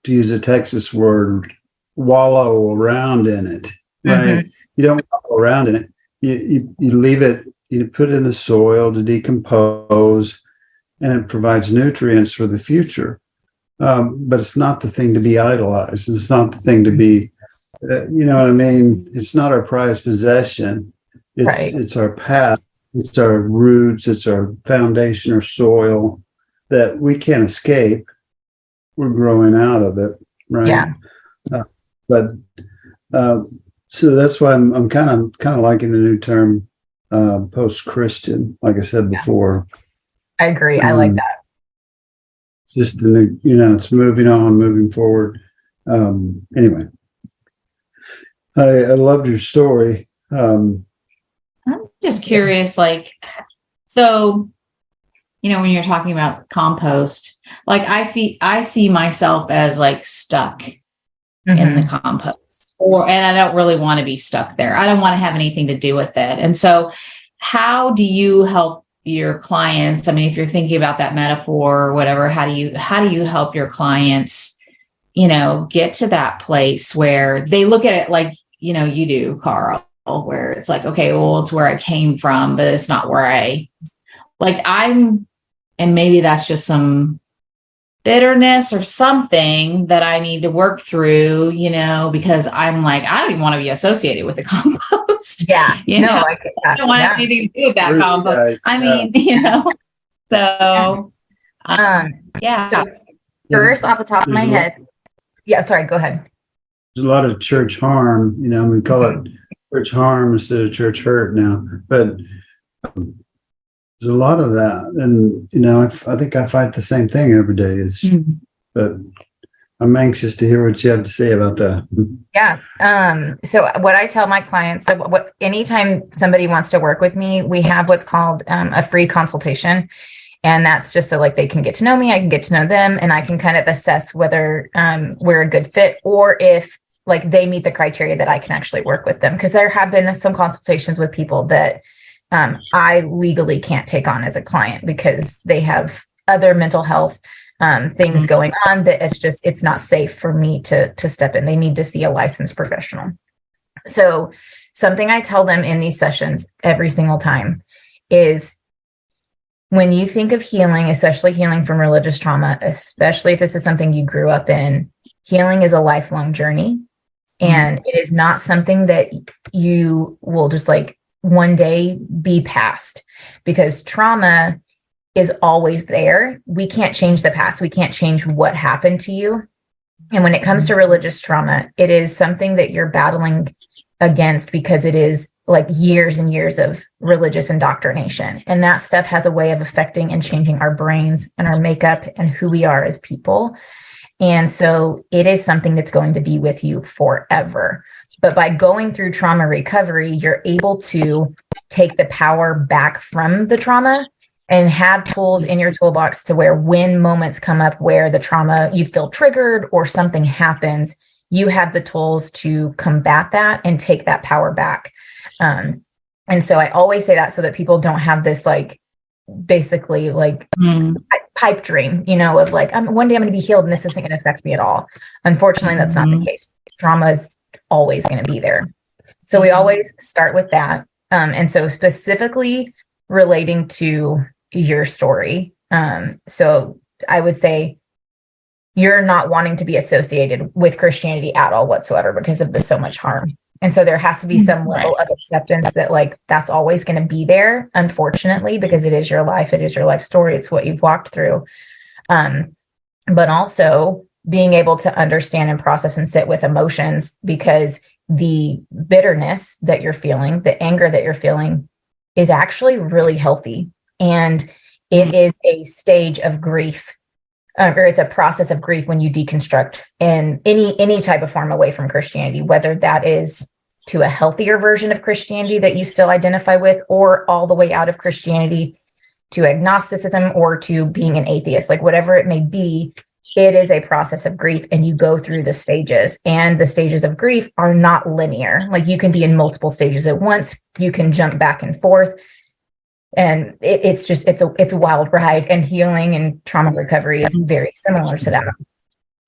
[SPEAKER 2] to use a Texas word, wallow around in it, right? Mm-hmm. You don't wallow around in it. You leave it, you put it in the soil to decompose, and it provides nutrients for the future. But it's not the thing to be idolized. It's not the thing to be, you know what I mean? It's not our prized possession. It's our path. It's our roots. It's our foundation or soil that we can't escape. We're growing out of it, right?
[SPEAKER 4] Yeah.
[SPEAKER 2] So that's why I'm kind of liking the new term post-Christian, like I said before.
[SPEAKER 4] I agree. I like that.
[SPEAKER 2] It's just the new, it's moving on, moving forward. Anyway, I loved your story.
[SPEAKER 1] I'm just curious, like, so, when you're talking about compost, like I see myself as like stuck in the compost, and I don't really want to be stuck there. I don't want to have anything to do with it. And so how do you help your clients? I mean, if you're thinking about that metaphor or whatever, how do you help your clients, get to that place where they look at it like, you do, Karl, where it's like, okay, well, it's where I came from, but it's not where and maybe that's just some bitterness or something that I need to work through, because I'm like, I don't even want to be associated with the compost.
[SPEAKER 4] Yeah.
[SPEAKER 1] I don't want anything to do with that compost. I mean, so, yeah.
[SPEAKER 4] So first off the top of my head. Yeah. Sorry, go ahead.
[SPEAKER 2] There's a lot of church harm, we call it church harm instead of church hurt now, but there's a lot of that. And, I think I fight the same thing every day but I'm anxious to hear what you have to say about that.
[SPEAKER 4] Yeah. So what I tell my clients, anytime somebody wants to work with me, we have what's called a free consultation. And that's just so they can get to know me, I can get to know them, and I can kind of assess whether we're a good fit or if they meet the criteria that I can actually work with them. Because there have been some consultations with people that I legally can't take on as a client because they have other mental health things going on that it's not safe for me to step in. They need to see a licensed professional. So something I tell them in these sessions every single time is, when you think of healing, especially healing from religious trauma, especially if this is something you grew up in, healing is a lifelong journey. And it is not something that you will just one day be past, because trauma is always there. We can't change the past. We can't change what happened to you. And when it comes to religious trauma, it is something that you're battling against because it is years and years of religious indoctrination. And that stuff has a way of affecting and changing our brains and our makeup and who we are as people. And so it is something that's going to be with you forever. But by going through trauma recovery, you're able to take the power back from the trauma and have tools in your toolbox to where when moments come up where the trauma, you feel triggered or something happens, you have the tools to combat that and take that power back. And so I always say that so that people don't have this basically pipe dream, of one day I'm going to be healed and this isn't going to affect me at all. Unfortunately, that's not the case. Trauma is always going to be there. So we always start with that. And so specifically relating to your story. So I would say you're not wanting to be associated with Christianity at all whatsoever because of the so much harm. And so there has to be some level of acceptance that that's always going to be there, unfortunately, because it is your life. It is your life story. It's what you've walked through. But also being able to understand and process and sit with emotions, because the bitterness that you're feeling, the anger that you're feeling is actually really healthy. And it is a stage of grief, or it's a process of grief when you deconstruct in any type of form away from Christianity, whether that is to a healthier version of Christianity that you still identify with, or all the way out of Christianity to agnosticism or to being an atheist, like whatever it may be, it is a process of grief, and you go through the stages, and the stages of grief are not linear. Like you can be in multiple stages at once. You can jump back and forth. And it's a wild ride, and healing and trauma recovery is very similar to that.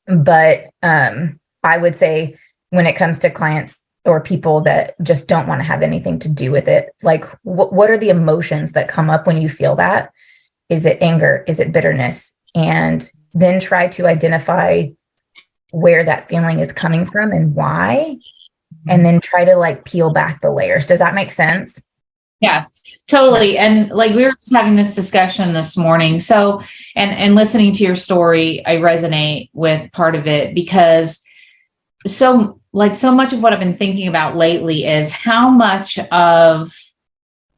[SPEAKER 4] But I would say when it comes to clients or people that just don't want to have anything to do with it, like what are the emotions that come up when you feel that? Is it anger? Is it bitterness? And then try to identify where that feeling is coming from and why, and then try to like peel back the layers. Does that make sense?
[SPEAKER 1] Yeah, totally. And like we were just having this discussion this morning. So, and listening to your story, I resonate with part of it, because so much of what I've been thinking about lately is how much of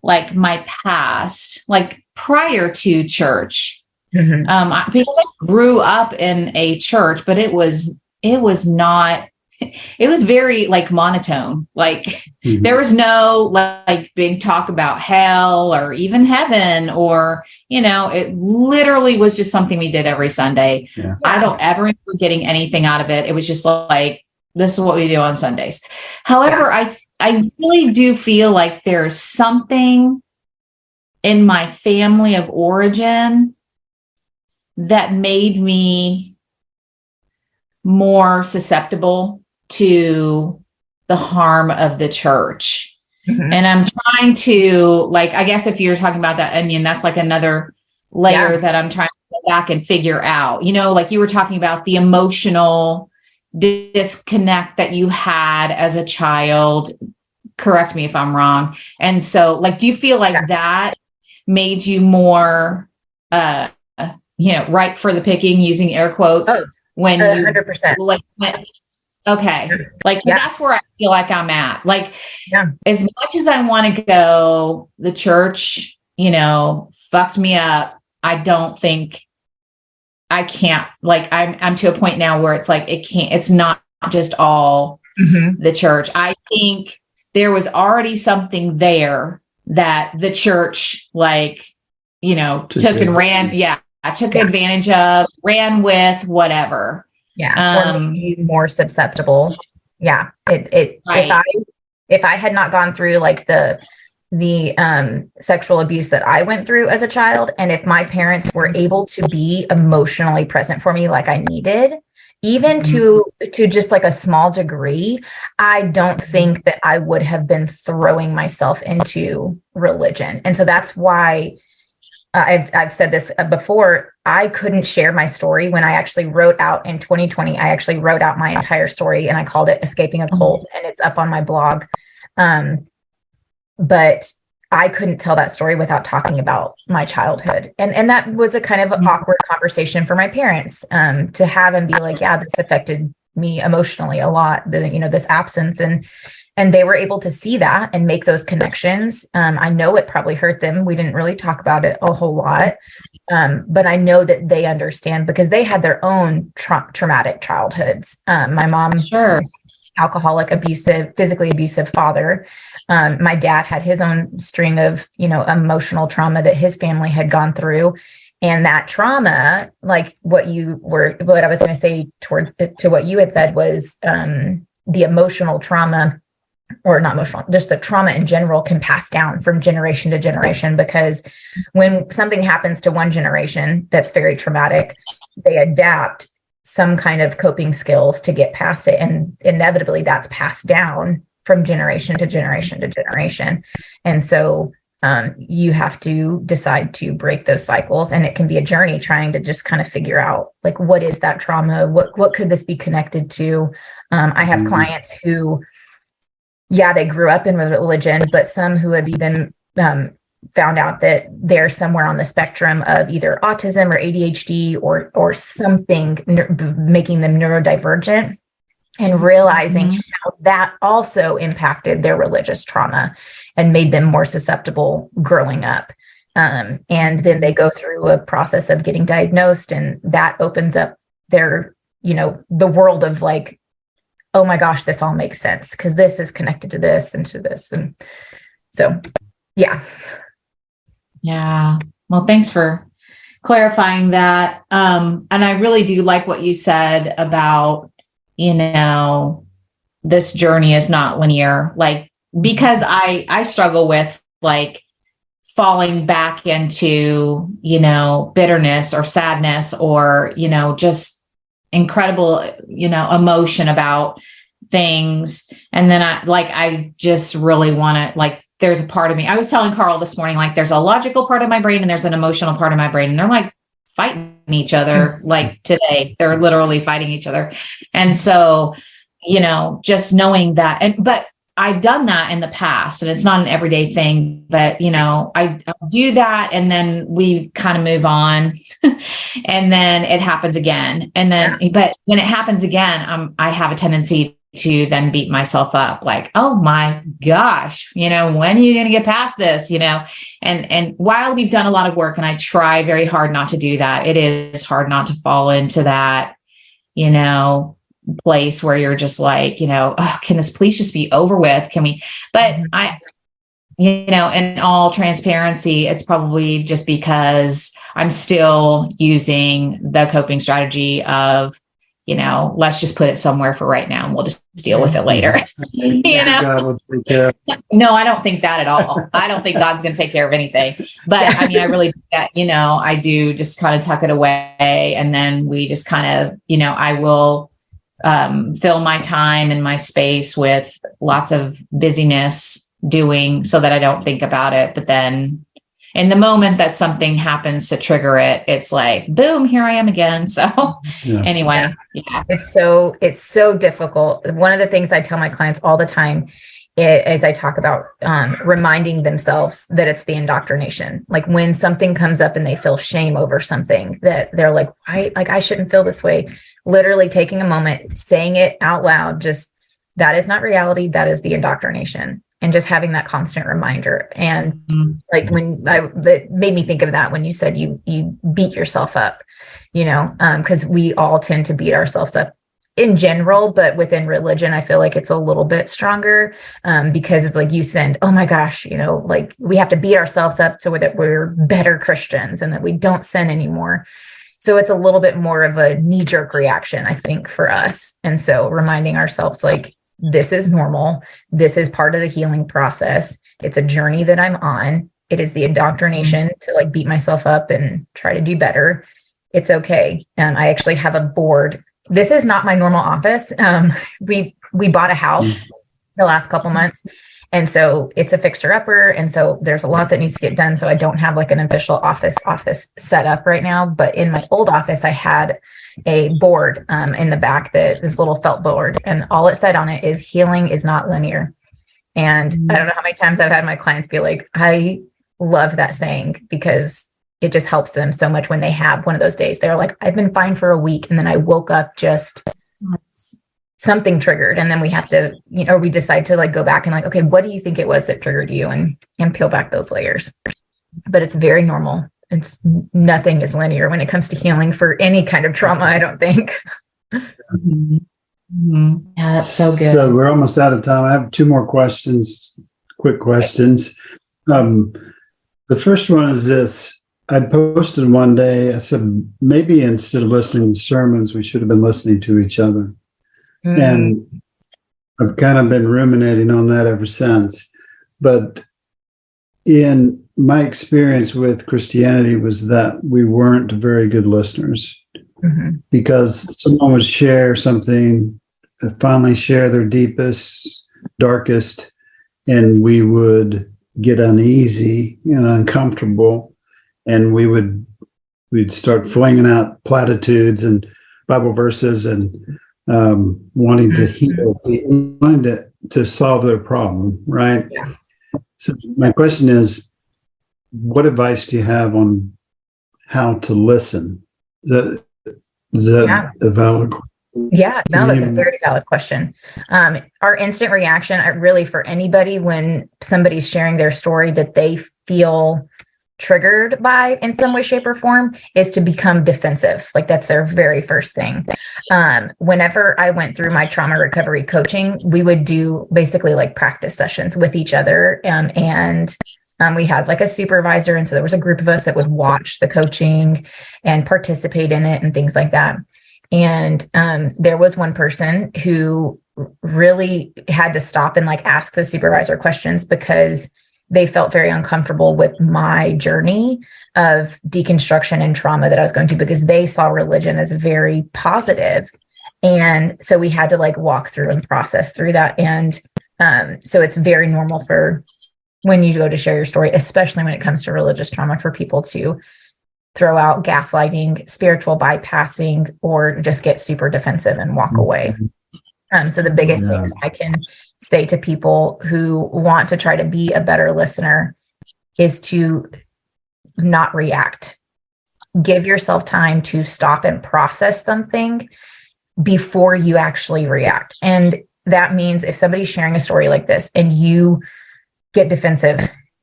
[SPEAKER 1] like my past, like prior to church, because I grew up in a church, but it was not, it was very like monotone. Like there was no like big talk about hell or even heaven, or, it literally was just something we did every Sunday. Yeah. I don't ever remember getting anything out of it. It was just like, this is what we do on Sundays. However, I really do feel like there's something in my family of origin that made me more susceptible to the harm of the church. And I'm trying to, like, I guess if you're talking about that onion, that's like another layer that I'm trying to go back and figure out, like you were talking about the emotional disconnect that you had as a child. Correct me if I'm wrong. And so like, do you feel like that made you more, ripe for the picking, using air quotes, when
[SPEAKER 4] 100%.
[SPEAKER 1] Like, okay. Like, that's where I feel like I'm at. Like, as much as I want to go, the church, fucked me up. I don't think I can't, like, I'm to a point now where it's like, it's not just all the church. I think there was already something there that the church, like, took and ran. I took advantage of, ran with, whatever.
[SPEAKER 4] Or make you more susceptible. Yeah. Right. If I had not gone through like the sexual abuse that I went through as a child, and if my parents were able to be emotionally present for me like I needed, even to just like a small degree, I don't think that I would have been throwing myself into religion. And so that's why I've said this before. I couldn't share my story when I actually wrote out in 2020. I actually wrote out my entire story, and I called it Escaping a Cult, and it's up on my blog. But I couldn't tell that story without talking about my childhood. And that was a kind of an awkward conversation for my parents to have, and be like, yeah, this affected me emotionally a lot, this absence. And they were able to see that and make those connections. I know it probably hurt them. We didn't really talk about it a whole lot. But I know that they understand because they had their own traumatic childhoods. My mom, alcoholic, abusive, physically abusive father. My dad had his own string of, emotional trauma that his family had gone through. And that trauma, like what I was going to say to what you had said was the emotional trauma, or not emotional, just the trauma in general, can pass down from generation to generation, because when something happens to one generation that's very traumatic, they adapt some kind of coping skills to get past it. And inevitably that's passed down from generation to generation to generation. And so you have to decide to break those cycles. And it can be a journey trying to just kind of figure out, like, what is that trauma? What could this be connected to? I have clients who, they grew up in religion, but some who have even found out that they're somewhere on the spectrum of either autism or ADHD or something making them neurodivergent, and realizing how that also impacted their religious trauma and made them more susceptible growing up. And then they go through a process of getting diagnosed, and that opens up their, the world of like oh my gosh, this all makes sense because this is connected to this and to this. And so, yeah.
[SPEAKER 1] Yeah. Well, thanks for clarifying that. And I really do like what you said about, this journey is not linear, like, because I struggle with like falling back into, bitterness or sadness or, just incredible, emotion about things. And then I just really want to, like, there's a part of me, I was telling Karl this morning, like there's a logical part of my brain and there's an emotional part of my brain, and they're like fighting each other. Like today, they're literally fighting each other. And so, just knowing that, but I've done that in the past and it's not an everyday thing, but I do that and then we kind of move on and then it happens again. And then, but when it happens again, I have a tendency to then beat myself up like, oh my gosh, when are you going to get past this, and while we've done a lot of work and I try very hard not to do that, it is hard not to fall into that, place where you're just like, oh, can this please just be over with? Can we, but in all transparency, it's probably just because I'm still using the coping strategy of, let's just put it somewhere for right now and we'll just deal with it later.
[SPEAKER 2] God will take care of it.
[SPEAKER 1] No, I don't think that at all. I don't think God's going to take care of anything, but I mean, I really do that, I do just kind of tuck it away. And then we just kind of, I will fill my time and my space with lots of busyness doing so that I don't think about it. But then in the moment that something happens to trigger it, it's like, boom, here I am again. So anyway,
[SPEAKER 4] It's so difficult. One of the things I tell my clients all the time is I talk about reminding themselves that it's the indoctrination. Like when something comes up and they feel shame over something that they're like, I shouldn't feel this way. Literally taking a moment, saying it out loud, just that is not reality. That is the indoctrination. And just having that constant reminder. And like that made me think of that when you said you beat yourself up, because we all tend to beat ourselves up in general, but within religion, I feel like it's a little bit stronger because it's like you said, oh my gosh, like we have to beat ourselves up so that we're better Christians and that we don't sin anymore. So it's a little bit more of a knee-jerk reaction, I think, for us. And so reminding ourselves, like, this is normal. This is part of the healing process. It's a journey that I'm on. It is the indoctrination to like beat myself up and try to do better. It's okay. And I actually have a board. This is not my normal office. We bought a house the last couple months. And so it's a fixer upper. And so there's a lot that needs to get done. So I don't have like an official office set up right now. But in my old office, I had a board in the back, this little felt board. And all it said on it is healing is not linear. And I don't know how many times I've had my clients be like, I love that saying because it just helps them so much when they have one of those days. They're like, I've been fine for a week. And then I woke up just something triggered. And then we have to, we decide to like go back and like, okay, what do you think it was that triggered you and peel back those layers? But it's very normal. Nothing is linear when it comes to healing for any kind of trauma, I don't think.
[SPEAKER 1] Yeah, that's so good.
[SPEAKER 2] So we're almost out of time. I have two more questions, quick questions. The first one is this. I posted one day, I said, maybe instead of listening to sermons, we should have been listening to each other. And I've kind of been ruminating on that ever since. But in my experience with Christianity was that we weren't very good listeners because someone would share something, finally share their deepest, darkest, and we would get uneasy and uncomfortable. And we'd start flinging out platitudes and Bible verses and wanting to heal, wanting to solve their problem, right?
[SPEAKER 4] Yeah.
[SPEAKER 2] So my question is, what advice do you have on how to listen? Is that a valid question?
[SPEAKER 4] Yeah, no, that's a very valid question. Our instant reaction, really for anybody when somebody's sharing their story that they feel triggered by in some way, shape, or form is to become defensive. Like that's their very first thing. Whenever I went through my trauma recovery coaching, we would do basically like practice sessions with each other. And we had like a supervisor. And so there was a group of us that would watch the coaching and participate in it and things like that. And there was one person who really had to stop and like ask the supervisor questions because they felt very uncomfortable with my journey of deconstruction and trauma that I was going to, because they saw religion as very positive. And so we had to like walk through and process through that. And so it's very normal for when you go to share your story, especially when it comes to religious trauma, for people to throw out gaslighting, spiritual bypassing, or just get super defensive and walk away. So the biggest things I can say to people who want to try to be a better listener is to not react. Give yourself time to stop and process something before you actually react. And that means if somebody's sharing a story like this and you get defensive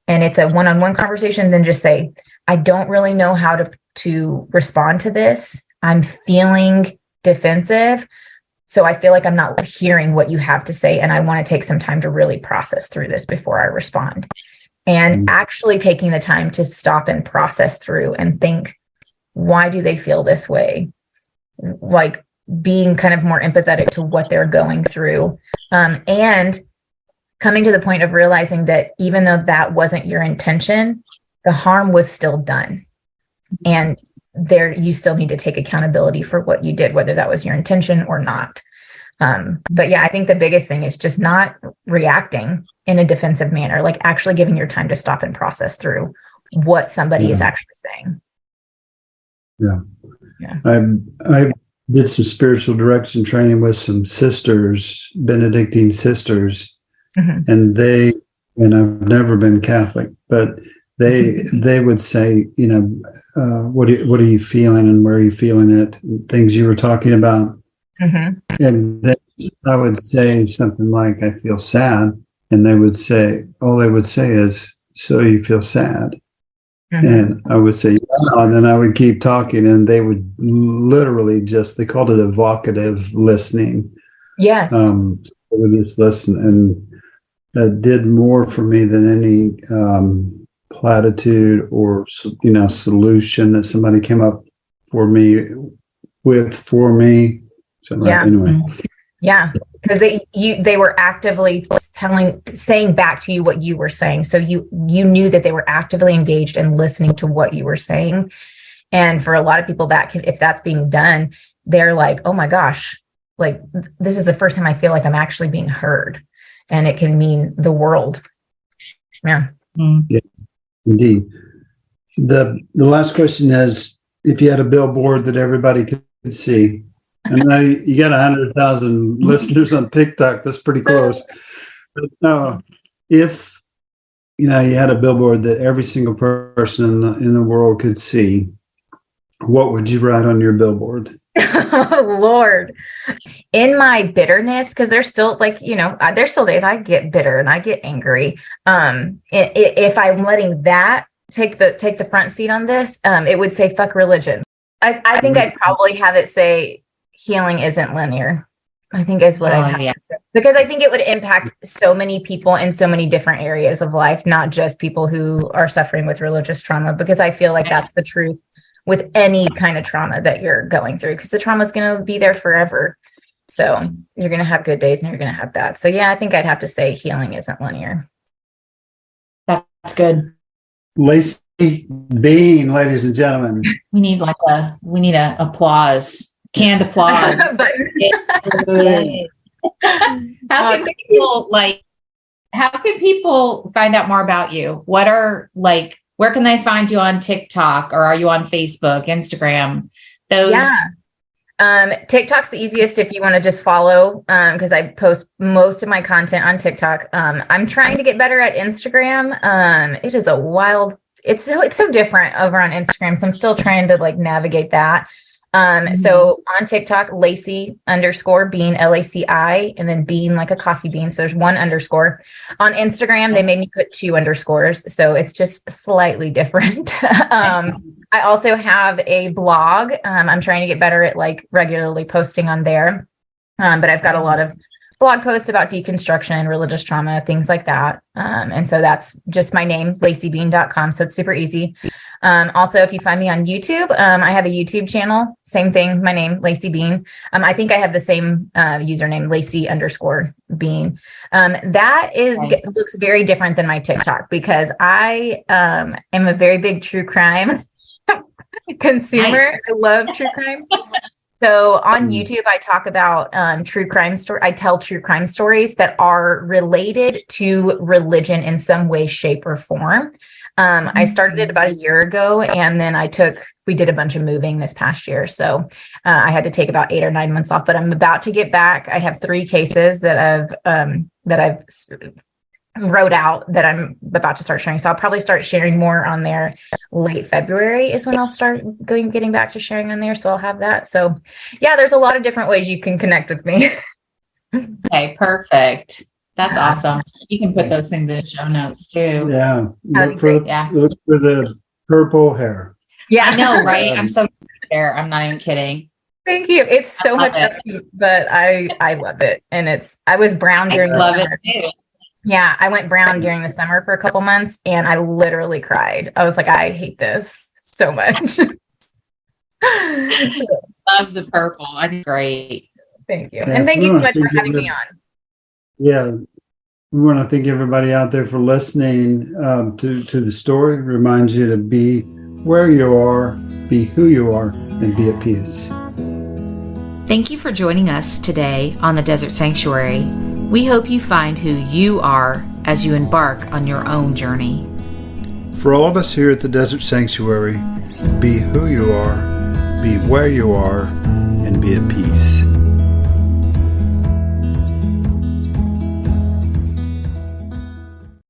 [SPEAKER 4] and it's a one-on-one conversation, then just say, I don't really know how to respond to this. I'm feeling defensive. So I feel like I'm not hearing what you have to say. And I want to take some time to really process through this before I respond. And actually taking the time to stop and process through and think, why do they feel this way? Like being kind of more empathetic to what they're going through. And coming to the point of realizing that even though that wasn't your intention, the harm was still done. And you still need to take accountability for what you did, whether that was your intention or not. But yeah, I think the biggest thing is just not reacting in a defensive manner, like actually giving your time to stop and process through what somebody is actually saying.
[SPEAKER 2] Yeah. I did some spiritual direction training with some sisters, Benedictine sisters, and I've never been Catholic, but they would say, what are you feeling and where are you feeling it? Things you were talking about. And then I would say something like, I feel sad. And they would say, all they would say is, so you feel sad. And I would say, yeah, and then I would keep talking and they would literally they called it evocative listening. Yes. So they would just listen, and that did more for me than any platitude or solution that somebody came up for me. So anyway.
[SPEAKER 4] Yeah, because they were actively saying back to you what you were saying. So you knew that they were actively engaged and listening to what you were saying. And for a lot of people, if that's being done, they're like, oh my gosh, like this is the first time I feel like I'm actually being heard, and it can mean the world. Yeah.
[SPEAKER 2] Yeah. Indeed. The last question is, if you had a billboard that everybody could see, and now you got 100,000 listeners on TikTok, that's pretty close. But if you had a billboard that every single person in the world could see, what would you write on your billboard?
[SPEAKER 4] Oh, Lord. In my bitterness, because there's still there's still days I get bitter and I get angry. If I'm letting that take the front seat on this, it would say, fuck religion. I think I'd probably have it say, healing isn't linear. I think is what I have to say. Because I think it would impact so many people in so many different areas of life, not just people who are suffering with religious trauma, because I feel like that's the truth with any kind of trauma that you're going through, because the trauma is going to be there forever. So you're going to have good days and you're going to have bad. So yeah, I think I'd have to say healing isn't linear.
[SPEAKER 1] That's good.
[SPEAKER 2] Laci Bean, ladies and gentlemen.
[SPEAKER 1] We need a applause. Canned applause. How can people find out more about you? Where can they find you on TikTok, or are you on Facebook, Instagram?
[SPEAKER 4] TikTok's the easiest if you want to just follow, because I post most of my content on TikTok. I'm trying to get better at Instagram. It is it's so different over on Instagram. So I'm still trying to navigate that. So on TikTok, Laci_Bean, Laci, and then Bean like a coffee bean. So there's one underscore. On Instagram, they made me put 2 underscores. So it's just slightly different. I also have a blog. I'm trying to get better at like regularly posting on there. But I've got a lot of blog posts about deconstruction, religious trauma, things like that. And so that's just my name, lacibean.com. So it's super easy. Also, if you find me on YouTube, I have a YouTube channel, same thing, my name, Laci Bean. I think I have the same username, Laci_Bean. Looks very different than my TikTok because I am a very big true crime consumer.
[SPEAKER 1] Nice.
[SPEAKER 4] I love true crime. So on YouTube, I talk about true crime story. I tell true crime stories that are related to religion in some way, shape, or form. I started it about a year ago, and then we did a bunch of moving this past year. So I had to take about 8 or 9 months off, but I'm about to get back. I have 3 cases that I've wrote out that I'm about to start sharing. So I'll probably start sharing more on there. Late February is when I'll start getting back to sharing on there. So I'll have that. So yeah, there's a lot of different ways you can connect with me.
[SPEAKER 1] Okay, perfect. That's awesome. You can put those things in the show notes too.
[SPEAKER 2] Yeah.
[SPEAKER 4] That'd be great.
[SPEAKER 1] Yeah.
[SPEAKER 2] Look for the purple hair.
[SPEAKER 4] Yeah,
[SPEAKER 1] I know, right? I'm so there. I'm not even kidding.
[SPEAKER 4] thank you. It's so
[SPEAKER 1] I love
[SPEAKER 4] much upkeep, but I love it. And I was brown during the
[SPEAKER 1] love
[SPEAKER 4] summer.
[SPEAKER 1] it too.
[SPEAKER 4] Yeah, I went brown during the summer for a couple months and I literally cried. I was like, I hate this so much.
[SPEAKER 1] Love the purple. I think great.
[SPEAKER 4] Thank you.
[SPEAKER 2] Yes,
[SPEAKER 4] And thank you so much for having me on.
[SPEAKER 2] Yeah. We want to thank everybody out there for listening to the story. It reminds you to be where you are, be who you are, and be at peace.
[SPEAKER 1] Thank you for joining us today on the Desert Sanctuary. We hope you find who you are as you embark on your own journey.
[SPEAKER 2] For all of us here at the Desert Sanctuary, be who you are, be where you are, and be at peace.